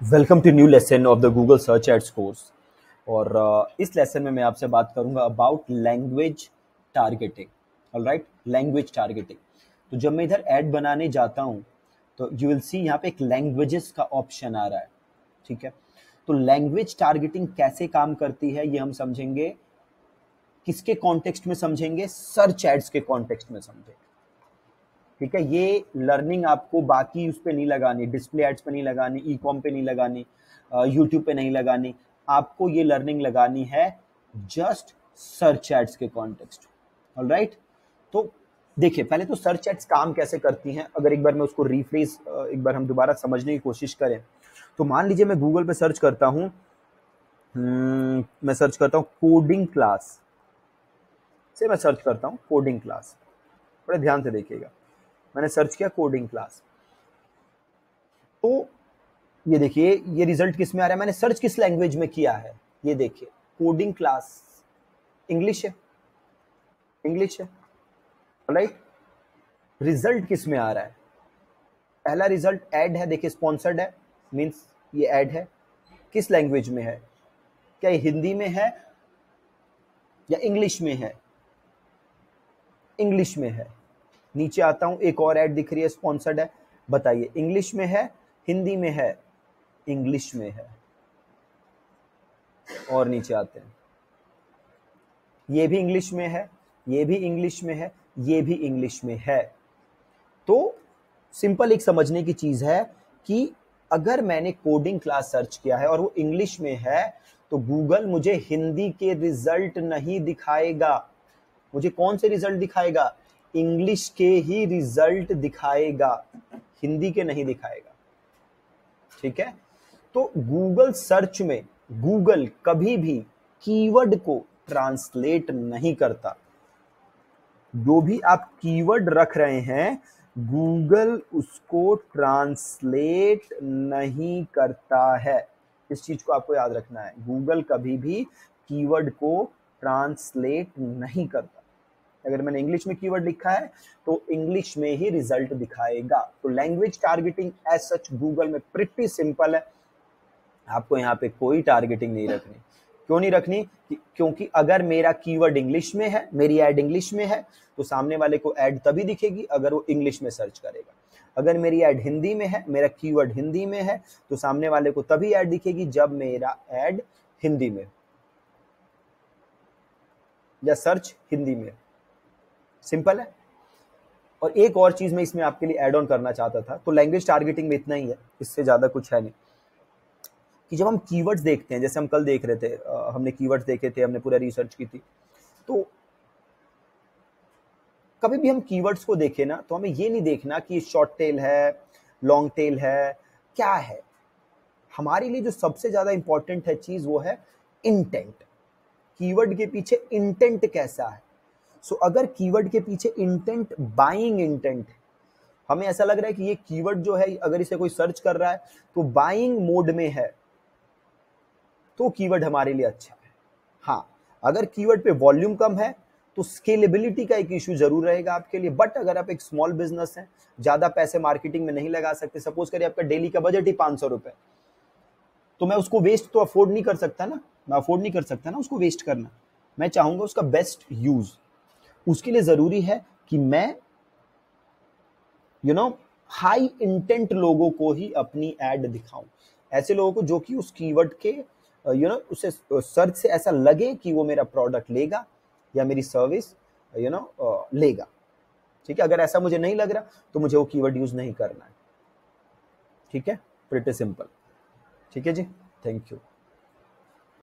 Welcome to new lesson of the Google search ads course. और इस lesson में मैं आपसे बात करूंगा about language targeting. Alright, language targeting. तो जब मैं इधर ऐड बनाने जाता हूं तो यू विल सी यहाँ पे एक लैंग्वेजेस का ऑप्शन आ रहा है। ठीक है, तो लैंग्वेज टारगेटिंग कैसे काम करती है ये हम समझेंगे। किसके कॉन्टेक्स्ट में समझेंगे? सर्च एड्स के कॉन्टेक्स्ट में समझेंगे। ठीक है, ये लर्निंग आपको बाकी उस पे नहीं लगानी, डिस्प्ले एड्स पे नहीं लगानी, ई कॉम पे नहीं लगानी, यूट्यूब पे नहीं लगानी। आपको ये लर्निंग लगानी है जस्ट सर्च एड्स के कॉन्टेक्स्ट। ऑलराइट, तो देखिए पहले तो सर्च एड्स काम कैसे करती हैं। अगर एक बार मैं उसको रिफ्रेश, एक बार हम दोबारा समझने की कोशिश करें तो मान लीजिए मैं गूगल पे सर्च करता हूं, मैं सर्च करता हूं कोडिंग क्लास से, मैं सर्च करता हूं कोडिंग क्लास। बड़े ध्यान से देखिएगा, मैंने सर्च किया कोडिंग क्लास, तो ये देखिए ये रिजल्ट किस में आ रहा है। मैंने सर्च किस लैंग्वेज में किया है, ये देखिए कोडिंग क्लास, इंग्लिश है, इंग्लिश है। राइट, रिजल्ट किस में आ रहा है? पहला रिजल्ट ऐड है, देखिए स्पॉन्सर्ड है, मींस ये ऐड है। किस लैंग्वेज में है? क्या ये हिंदी में है या इंग्लिश में है? इंग्लिश में है। नीचे आता हूं, एक और ऐड दिख रही है, स्पॉन्सर्ड है। बताइए इंग्लिश में है, हिंदी में है? इंग्लिश में है। और नीचे आते हैं, ये भी इंग्लिश में है, ये भी इंग्लिश में है, ये भी इंग्लिश में है। तो सिंपल एक समझने की चीज है कि अगर मैंने कोडिंग क्लास सर्च किया है और वो इंग्लिश में है तो गूगल मुझे हिंदी के रिजल्ट नहीं दिखाएगा। मुझे कौन से रिजल्ट दिखाएगा? इंग्लिश के ही रिजल्ट दिखाएगा, हिंदी के नहीं दिखाएगा। ठीक है, तो गूगल सर्च में गूगल कभी भी कीवर्ड को ट्रांसलेट नहीं करता। जो भी आप कीवर्ड रख रहे हैं गूगल उसको ट्रांसलेट नहीं करता है। इस चीज को आपको याद रखना है, गूगल कभी भी कीवर्ड को ट्रांसलेट नहीं करता। अगर मैंने इंग्लिश में कीवर्ड लिखा है तो इंग्लिश में ही रिजल्ट दिखाएगा। तो language targeting as such Google में प्रिटी सिंपल है। आपको यहाँ पे कोई टारगेटिंग नहीं रखनी। क्यों नहीं रखनी? क्योंकि अगर मेरा कीवर्ड इंग्लिश में है, मेरी ऐड इंग्लिश में है, तो सामने वाले को ऐड तभी दिखेगी अगर वो इंग्लिश में सर्च करेगा। अगर मेरी ऐड हिंदी में है, मेरा कीवर्ड हिंदी में है, तो सामने वाले को तभी ऐड दिखेगी जब मेरा ऐड हिंदी में या सर्च हिंदी में। सिंपल है। और एक और चीज मैं इसमें आपके लिए ऐड ऑन करना चाहता था, तो लैंग्वेज टारगेटिंग में इतना ही है, इससे ज्यादा कुछ है नहीं। कि जब हम कीवर्ड्स देखते हैं, जैसे हम कल देख रहे थे, हमने कीवर्ड्स देखे थे, हमने पूरा रिसर्च की थी, तो कभी भी हम कीवर्ड्स को देखें ना तो हमें ये नहीं देखना कि शॉर्ट टेल है, लॉन्ग टेल है, क्या है। हमारे लिए जो सबसे ज्यादा इंपॉर्टेंट है चीज वो है इंटेंट। कीवर्ड के पीछे इंटेंट कैसा है। सो अगर कीवर्ड के पीछे इंटेंट बाइंग इंटेंट है, हमें ऐसा लग रहा है कि ये कीवर्ड जो है अगर इसे कोई सर्च कर रहा है तो बाइंग मोड में है, तो कीवर्ड हमारे लिए अच्छा है। हाँ, अगर कीवर्ड पे वॉल्यूम कम है तो स्केलेबिलिटी का एक इशू जरूर रहेगा आपके लिए। बट अगर आप एक स्मॉल बिजनेस है, ज्यादा पैसे मार्केटिंग में नहीं लगा सकते, सपोज करिए आपका डेली का बजट ही 500 रुपए, तो मैं उसको वेस्ट तो अफोर्ड नहीं कर सकता ना, मैं अफोर्ड नहीं कर सकता ना उसको वेस्ट करना। मैं चाहूंगा उसका बेस्ट यूज। उसके लिए जरूरी है कि मैं हाई इंटेंट लोगों को ही अपनी एड दिखाऊं। ऐसे लोगों को जो कि उस कीवर्ड के उसे सर्च से ऐसा लगे कि वो मेरा प्रोडक्ट लेगा या मेरी सर्विस लेगा। ठीक है, अगर ऐसा मुझे नहीं लग रहा तो मुझे वो कीवर्ड यूज नहीं करना है। ठीक है, प्रिटी सिंपल। ठीक है जी, थैंक यू।